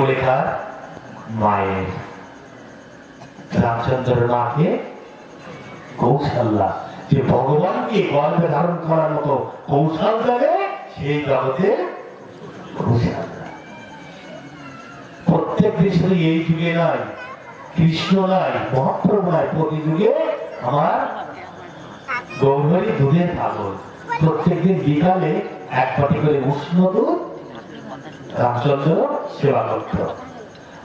লেখা মায়ের রামচন্দ্রের মাকে কৌশল্যা, যে ভগবানকে গর্ভে ধারণ করার মতো কৌশল জানে সেই জগতে কৌশল্যা। প্রত্যেক দেশে এই যুগে নয়, কৃষ্ণ নয়, মহাপ্রভু নয়, প্রতি যুগে আমার গৌরী দুধের পাগল। প্রত্যেকদিন বিকালে এক বাটি করে উষ্ণ দুধ রামচন্দ্র সেবা করত।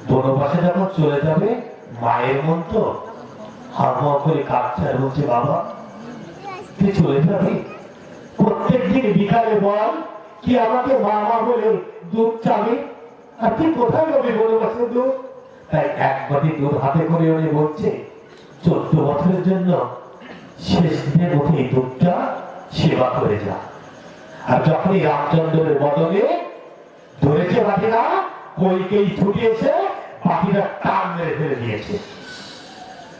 বনবাসে যখন চলে যাবে, মায়ের মন তো হাওয়া করে কাঁদছে আর বলছে, বাবা তুই চলে যাবি, প্রত্যেকদিন বিকালে বল কি আমাকে মা মা বলে দুধ চাবি, আর তুই কোথায় যাবি বনবাসে দুধ? তাই এক বাটি দুধ হাতে করে উনি বলছে, 14 বছরের জন্য শেষ দিনের মধ্যে এই দুধটা সেবা করে যা। আর যখনই রামচন্দ্রের বদলে ধরেছে বাটিটা, কইকেই ছুটিয়েছে, বাটিটা টান মেরে ফেলে দিয়েছে।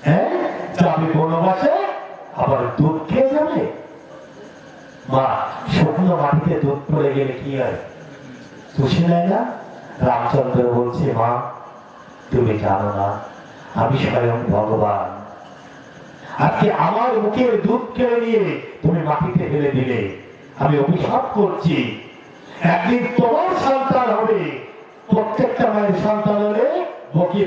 হ্যাঁ, যাবে বনবাসে, আবার দুধ খেয়ে যাবে। মা শুকনো মাটিতে দুধ পড়ে গেলে কি হয়, খুশি নেয় না? রামচন্দ্র বলছে, মা তুমি জানো না আমি স্বয়ং ভগবান, আজকে আমার মুখের দুধ কেড়ে নিয়ে তুমি মাটিতে ফেলে দিলে, আমি অভিশাপ করছি, একদিন তোমার সন্তান হবে। প্রত্যেকটা মায়ের সন্তান হলে বুকে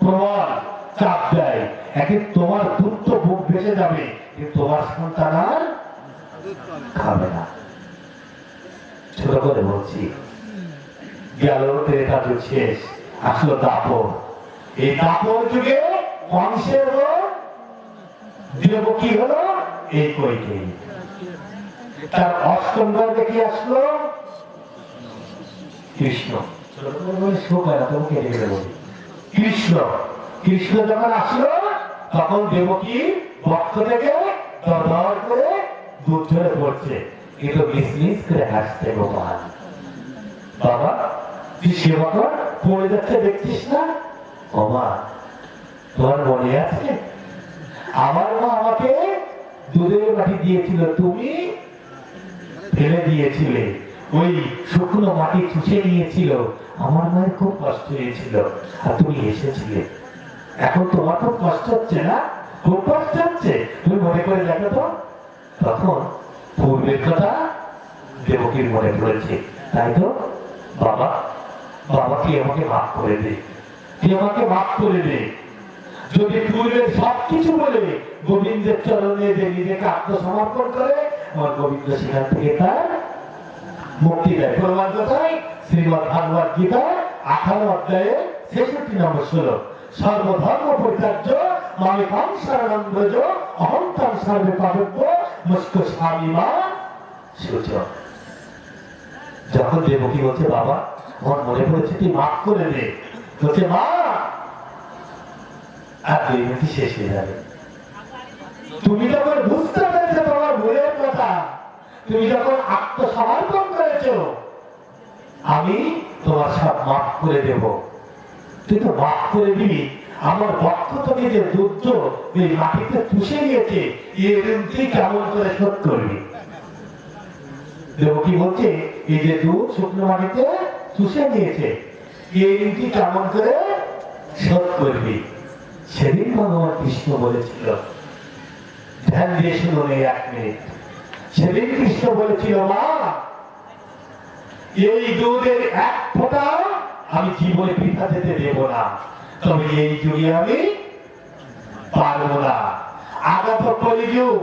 প্রবল চাপ দেয়, একদিন তোমার দুধ তো বুক ভেসে যাবে, কিন্তু তোমার সন্তান আর খাবে না। ছোট করে বলছি, গেল ত্রেতা যুগ শেষ, আসলো দাপর। এই দাপর যুগে কংসের দেবকী হলো এই কইকেয়ী, তার অষ্টম গর্ভে কি আসলো? কৃষ্ণ। কৃষ্ণ কৃষ্ণ যখন আসলো, তখন দেবকী বক্ষ থেকে দরদর করে দুধ ঝরে পড়ছে, কিন্তু মিসমিস করে হাসছে গোপাল। বাবা তুই সেবা কর, পড়ে যাচ্ছে দেখছিস না? ও মা, তোমার মনে আছে আমার মা আমাকে দুধের বাটি দিয়েছিল, তুমি ফেলে দিয়েছিলে, ওই শুকনো মাটি চুষে নিয়েছিল, আমার মায়ের খুব কষ্ট হয়েছিল, আর তুমি এসেছিলে। এখন তোমার খুব কষ্ট হচ্ছে না? খুব কষ্ট হচ্ছে, তুমি মনে করে দেখো তো। তখন পূর্বের কথা দেবকীর মনে পড়েছে, তাই তো বাবা, বাবা কি আমাকে মাফ করে দে, তুই আমাকে মাফ করে দে। যদি পূর্বের সবকিছু বলে গোবিন্দের চরণে যে নিজেকে আত্মসমর্পণ করে, আমার গোবিন্দ সেখান থেকে তার মুক্তি দেয়। প্রমাণ কোথায়? শ্রীমদ ভাগবত গীতা 18 অধ্যায়ে 66 নম্বর শ্লোক, সর্বধর্ম পরিত্যাজ্য মামেকং শরণং ব্রজ অহং ত্বং সর্বে পাপেভ্যো মোক্ষয়িষ্যামি মা শুচঃ। যখন দেবকী বলছে, বাবা আমার মনে পড়েছে, তুই মাফ করে দে, বলছে মা আর 2 মিনিট শেষ হয়ে যাবে। তুমি যখন বুঝতে পেরেছো তোমার ভুলের কথা, তুমি যখন আত্মসমর্পণ করেছো, আমি তোমার সব মাফ করে দেব। তুই তো মাফ করে দিবি, আমার বক্ষ থেকে যে দুধ এই মাটিতে চুষে নিয়েছে, এর তুই কেমন করে শোধ করবি? দেবকী বলছে, এই যে দুধ শুকনো মাটিতে চুষে নিয়েছে, এই ঋণটি কেমন করে শোধ করবি? সেদিন ভগবান কৃষ্ণ বলেছিল, ধ্যান দিয়ে শুনুন এই 1 মিনিট। সেদিন কৃষ্ণ বলেছিল, মা এই দুধের 1 ফোঁটা আমি জীবনে বৃথা যেতে দেব না, তবে এই যুগে আমি পারবো না। আগত কলিযুগ,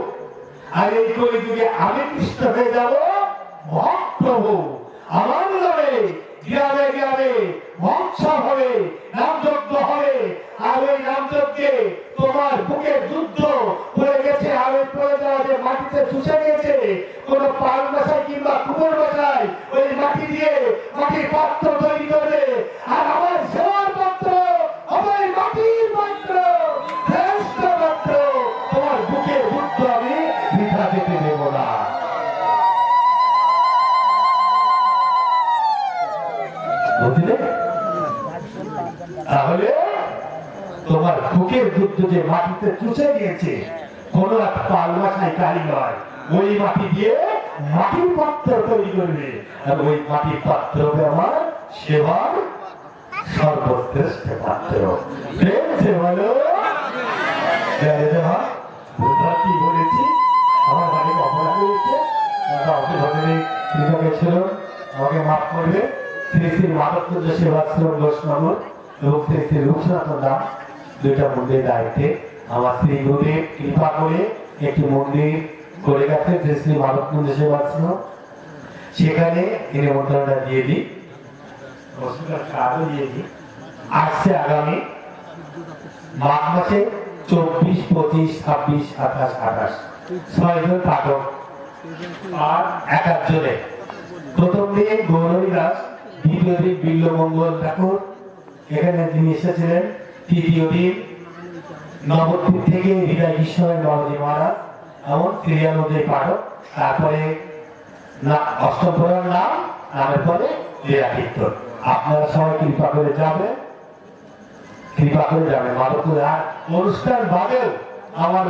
আর এই কলিযুগে আমি কৃষ্ণ হয়ে যাব মহাপ্রভু। আমার নামে গ্রামে গ্রামে মহোৎসব হবে, নামযজ্ঞ হবে, আর ওই নামযজ্ঞে তোমার বুকের যুদ্ধ পড়ে গেছে, আর ওই পড়ে যাওয়া যে মাটিতে চুষে নিয়েছে, কোন পাল বসায় কিংবা কুকুর বসায়, ওই মাটি দিয়ে মাটির পাত্র তৈরি করবে, আর আমার সেবার পাত্র আমার মাটির পাত্র, শ্রেষ্ঠ পাত্র। তোমার বুকের যুদ্ধ আমি বৃথা যেতে দেব না। বুঝলে? তাহলে তোমার বুকের যুদ্ধ যে মাটিতে চুষে নিয়েছে, কোন এক পাল বসায় কারি নয়, ওই মাটি দিয়ে মাটির পাত্র তৈরি করবে, আর ওই মাটির পাত্র আমার সেবার সর্বশ্রেষ্ঠ পাত্র। প্রেম সে বলো কি বলেছি, আমার অনেক অপরাধ হয়েছে, আমাকে মাফ করবে। শ্রী শ্রী মাধবচন্দ্র সেবাশ্রম ঘোষনগর এবং শ্রী শ্রী রূপসনাতন দাম দুইটা মন্দিরের দায়িত্বে আমার শ্রী গুরুদেব কৃপা করে একটি মন্দির করে গেছে শ্রী শ্রী মাধবচন্দ্র সেবাশ্রম। সেখানে এই নিমন্ত্রণটা দিয়ে দিই, আসছে আগামী মাঘ মাসে 24, 25, 26, 27, 28 6 জন পাঠক আর 1 জনে। প্রথম দিন গৌরী দাস, দ্বিতীয় দিন বিল্লমঙ্গল ঠাকুর এখানে তিনি এসেছিলেন, তৃতীয় দিন নবদ্বীপ থেকে হৃদয় ঈশ্বরের বাবাজি মহারাজ, এমন সিরিয়াল অনুযায়ী পাঠক। তারপরে অষ্টম প্রধান নামের পরে লীলা কীর্তন। আপনারা সবাই কৃপা করে যাবেন, কৃপা করে যাবেন মাধবপুর। আর অনুষ্ঠান বাদেও আমার